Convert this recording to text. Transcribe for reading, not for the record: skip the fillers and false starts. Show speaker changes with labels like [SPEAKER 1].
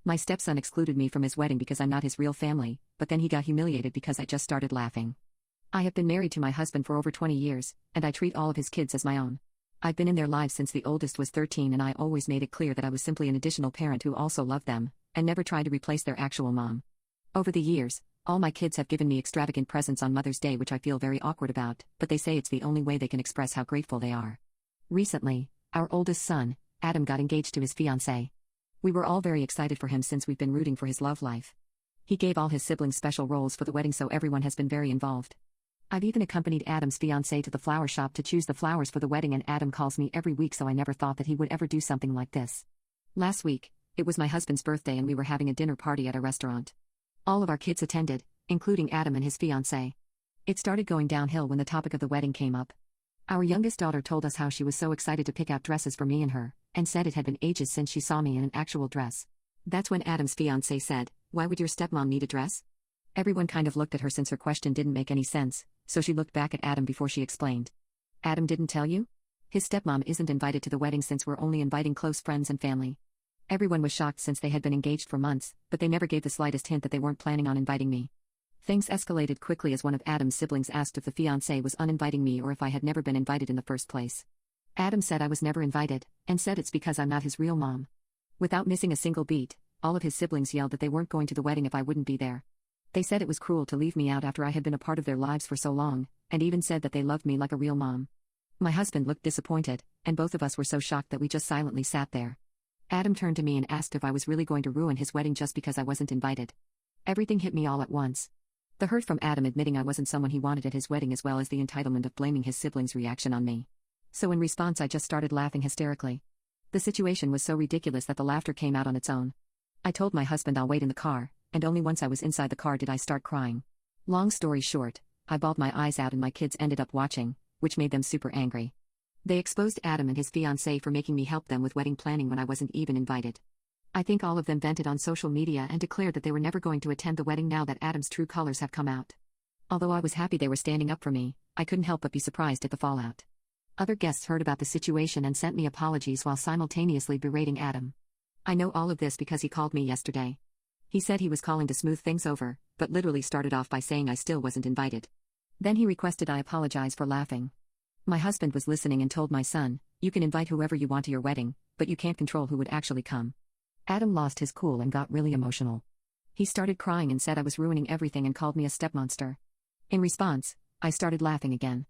[SPEAKER 1] My stepson excluded me from his wedding because I'm not his real family, but then he got humiliated because I just started laughing. I have been married to my husband for over 20 years, and I treat all of his kids as my own. I've been in their lives since the oldest was 13, and I always made it clear that I was simply an additional parent who also loved them, and never tried to replace their actual mom. Over the years, all my kids have given me extravagant presents on Mother's Day, which I feel very awkward about, but they say it's the only way they can express how grateful they are. Recently, our oldest son, Adam, got engaged to his fiancée. We were all very excited for him since we've been rooting for his love life. He gave all his siblings special roles for the wedding, so everyone has been very involved. I've even accompanied Adam's fiancée to the flower shop to choose the flowers for the wedding, and Adam calls me every week, so I never thought that he would ever do something like this. Last week, it was my husband's birthday and we were having a dinner party at a restaurant. All of our kids attended, including Adam and his fiancée. It started going downhill when the topic of the wedding came up. Our youngest daughter told us how she was so excited to pick out dresses for me and her, and said it had been ages since she saw me in an actual dress. That's when Adam's fiancée said, "Why would your stepmom need a dress?" Everyone kind of looked at her since her question didn't make any sense, so she looked back at Adam before she explained. "Adam didn't tell you? His stepmom isn't invited to the wedding since we're only inviting close friends and family." Everyone was shocked since they had been engaged for months, but they never gave the slightest hint that they weren't planning on inviting me. Things escalated quickly as one of Adam's siblings asked if the fiancé was uninviting me or if I had never been invited in the first place. Adam said I was never invited, and said it's because I'm not his real mom. Without missing a single beat, all of his siblings yelled that they weren't going to the wedding if I wouldn't be there. They said it was cruel to leave me out after I had been a part of their lives for so long, and even said that they loved me like a real mom. My husband looked disappointed, and both of us were so shocked that we just silently sat there. Adam turned to me and asked if I was really going to ruin his wedding just because I wasn't invited. Everything hit me all at once. The hurt from Adam admitting I wasn't someone he wanted at his wedding, as well as the entitlement of blaming his siblings' reaction on me. So in response I just started laughing hysterically. The situation was so ridiculous that the laughter came out on its own. I told my husband I'll wait in the car, and only once I was inside the car did I start crying. Long story short, I bawled my eyes out and my kids ended up watching, which made them super angry. They exposed Adam and his fiancée for making me help them with wedding planning when I wasn't even invited. I think all of them vented on social media and declared that they were never going to attend the wedding now that Adam's true colors have come out. Although I was happy they were standing up for me, I couldn't help but be surprised at the fallout. Other guests heard about the situation and sent me apologies while simultaneously berating Adam. I know all of this because he called me yesterday. He said he was calling to smooth things over, but literally started off by saying I still wasn't invited. Then he requested I apologize for laughing. My husband was listening and told my son, "You can invite whoever you want to your wedding, but you can't control who would actually come." Adam lost his cool and got really emotional. He started crying and said I was ruining everything and called me a stepmonster. In response, I started laughing again.